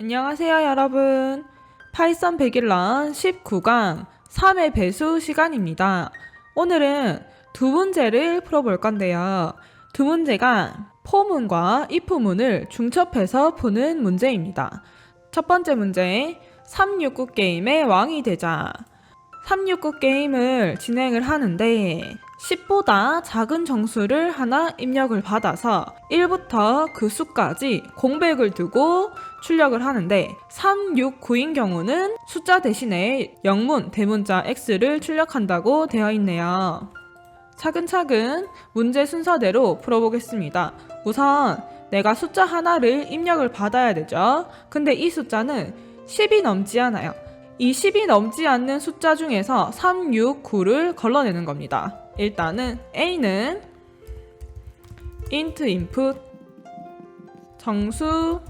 안녕하세요, 여러분. 파이썬 101런 19강 3의 배수 시간입니다. 오늘은 두 문제를 풀어볼 건데요. 두 문제가 포문과 if문을 중첩해서 푸는 문제입니다. 첫 번째 문제, 369 게임의 왕이 되자. 369 게임을 진행을 하는데 10보다 작은 정수를 하나 입력을 받아서 1부터 그 수까지 공백을 두고 출력을 하는데 369인 경우는 숫자 대신에 영문, 대문자 X를 출력한다고 되어 있네요. 차근차근 문제 순서대로 풀어보겠습니다. 우선 내가 숫자 하나를 입력을 받아야 되죠. 근데 이 숫자는 10이 넘지 않아요. 이 10이 넘지 않는 숫자 중에서 369를 걸러내는 겁니다. 일단은 A는 int input 정수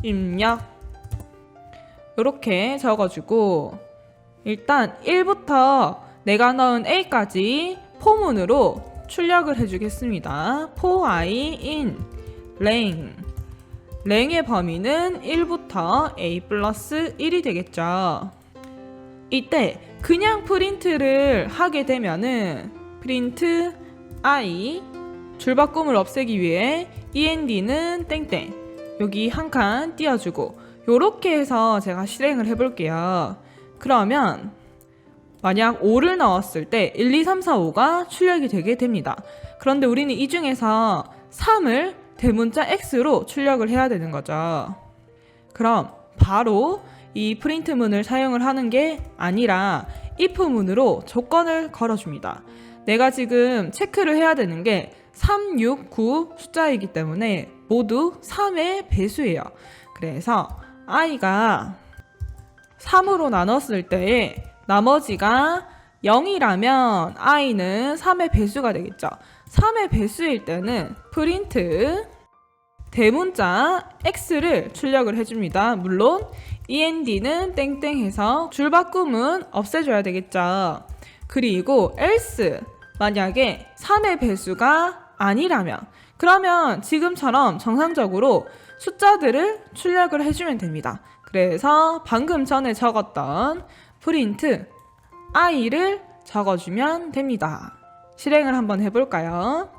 입력 이렇게 적어주고 일단 1부터 내가 넣은 A까지 포문으로 출력을 해주겠습니다. for I in 랭 랭의 범위는 1부터 A 플러스 1이 되겠죠. 이때 그냥 프린트를 하게 되면은 프린트 I 줄바꿈을 없애기 위해 end는 땡땡 여기 한 칸 띄워주고 요렇게 해서 제가 실행을 해볼게요. 그러면 만약 5를 넣었을 때 1, 2, 3, 4, 5가 출력이 되게 됩니다. 그런데 우리는 이 중에서 3을 대문자 X로 출력을 해야 되는 거죠. 그럼 바로 이 프린트문을 사용을 하는 게 아니라 if문으로 조건을 걸어줍니다. 내가 지금 체크를 해야 되는 게 369 숫자이기 때문에 모두 3의 배수예요. 그래서 i가 3으로 나눴을 때에 나머지가 0이라면 i는 3의 배수가 되겠죠. 3의 배수일 때는 프린트 대문자 x를 출력을 해줍니다. 물론 end는 땡땡 해서 줄바꿈은 없애줘야 되겠죠. 그리고 else 만약에 3의 배수가 아니라면 그러면 지금처럼 정상적으로 숫자들을 출력을 해주면 됩니다. 그래서 방금 전에 적었던 프린트 i를 적어주면 됩니다. 실행을 한번 해볼까요?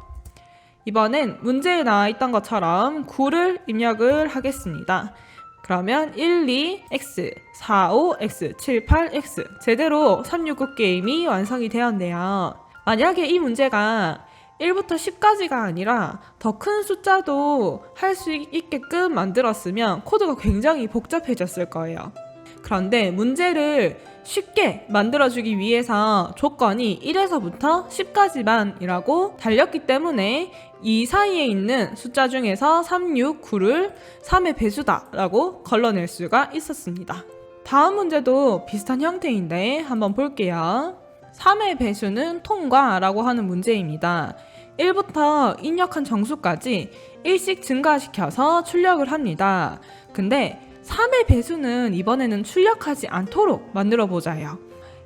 이번엔 문제에 나와 있던 것처럼 9를 입력을 하겠습니다. 그러면 1, 2, x, 4, 5, x, 7, 8, x 제대로 369 게임이 완성이 되었네요. 만약에 이 문제가 1부터 10까지가 아니라 더 큰 숫자도 할 수 있게끔 만들었으면 코드가 굉장히 복잡해졌을 거예요. 그런데 문제를 쉽게 만들어주기 위해서 조건이 1에서부터 10까지만이라고 달렸기 때문에 이 사이에 있는 숫자 중에서 369를 3의 배수다라고 걸러낼 수가 있었습니다. 다음 문제도 비슷한 형태인데 한번 볼게요. 3의 배수는 통과라고 하는 문제입니다. 1부터 입력한 정수까지 1씩 증가시켜서 출력을 합니다. 근데 3의 배수는 이번에는 출력하지 않도록 만들어 보자요.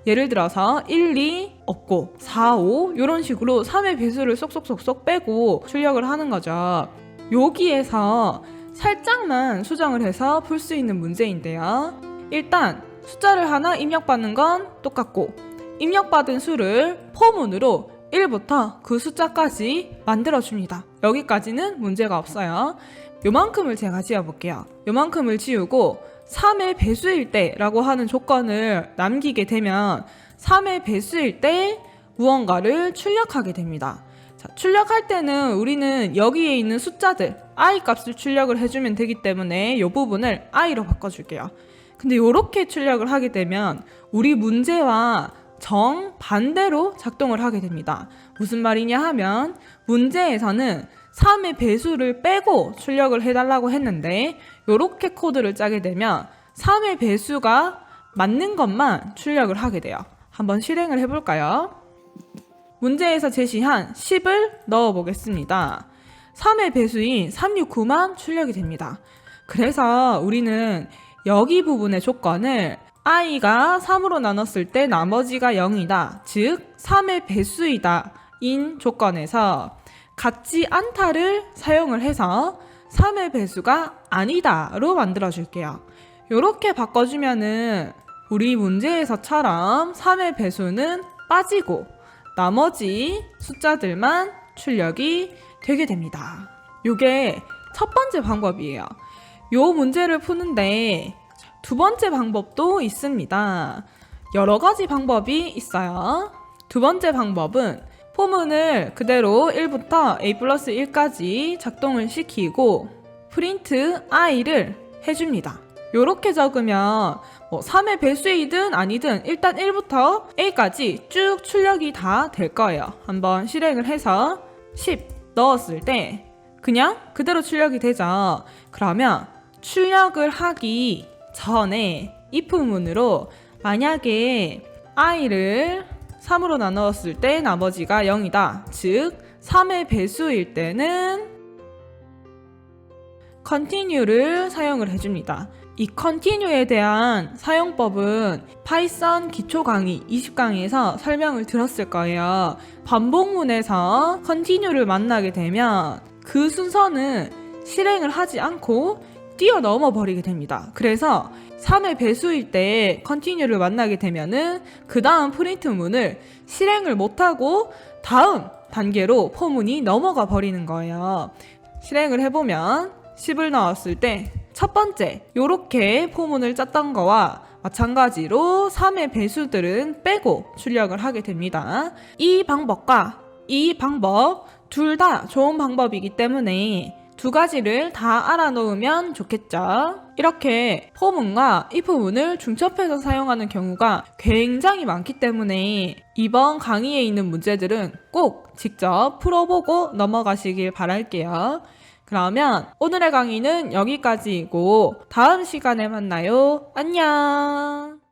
예를 들어서 1, 2 없고 4, 5 이런 식으로 3의 배수를 쏙쏙쏙쏙 빼고 출력을 하는 거죠. 여기에서 살짝만 수정을 해서 풀 수 있는 문제인데요. 일단 숫자를 하나 입력받는 건 똑같고 입력받은 수를 포문으로 1부터 그 숫자까지 만들어줍니다. 여기까지는 문제가 없어요. 요만큼을 제가 지어볼게요. 요만큼을 지우고 3의 배수일 때 라고 하는 조건을 남기게 되면 3의 배수일 때 무언가를 출력하게 됩니다. 자, 출력할 때는 우리는 여기에 있는 숫자들 i 값을 출력을 해주면 되기 때문에 이 부분을 i로 바꿔줄게요. 근데 이렇게 출력을 하게 되면 우리 문제와 정반대로 작동을 하게 됩니다. 무슨 말이냐 하면 문제에서는 3의 배수를 빼고 출력을 해달라고 했는데 이렇게 코드를 짜게 되면 3의 배수가 맞는 것만 출력을 하게 돼요. 한번 실행을 해볼까요? 문제에서 제시한 10을 넣어보겠습니다. 3의 배수인 369만 출력이 됩니다. 그래서 우리는 여기 부분의 조건을 i가 3으로 나눴을 때 나머지가 0이다. 즉 3의 배수이다 인 조건에서 같지 않다를 사용을 해서 3의 배수가 아니다로 만들어 줄게요. 이렇게 바꿔주면은 우리 문제에서처럼 3의 배수는 빠지고 나머지 숫자들만 출력이 되게 됩니다. 이게 첫 번째 방법이에요. 이 문제를 푸는데 두 번째 방법도 있습니다. 여러 가지 방법이 있어요. 두 번째 방법은 포문을 그대로 1부터 a 플러스 1까지 작동을 시키고 프린트 i를 해줍니다. 이렇게 적으면 3의 배수이든 아니든 일단 1부터 a까지 쭉 출력이 다 될 거예요. 한번 실행을 해서 10 넣었을 때 그냥 그대로 출력이 되죠. 그러면 출력을 하기 전에 if문으로 만약에 i를 3으로 나누었을 때 나머지가 0이다. 즉 3의 배수일 때는 continue를 사용을 해줍니다. 이 continue에 대한 사용법은 파이썬 기초 강의 20강의에서 설명을 들었을 거예요. 반복문에서 continue를 만나게 되면 그 순서는 실행을 하지 않고 뛰어넘어 버리게 됩니다. 그래서 3의 배수일 때 continue를 만나게 되면은 그 다음 프린트문을 실행을 못하고 다음 단계로 포문이 넘어가 버리는 거예요. 실행을 해보면 10을 넣었을 때 첫 번째 요렇게 포문을 짰던 거와 마찬가지로 3의 배수들은 빼고 출력을 하게 됩니다. 이 방법과 이 방법 둘 다 좋은 방법이기 때문에 두 가지를 다 알아놓으면 좋겠죠. 이렇게 포문과 if문을 중첩해서 사용하는 경우가 굉장히 많기 때문에 이번 강의에 있는 문제들은 꼭 직접 풀어보고 넘어가시길 바랄게요. 그러면 오늘의 강의는 여기까지이고 다음 시간에 만나요. 안녕.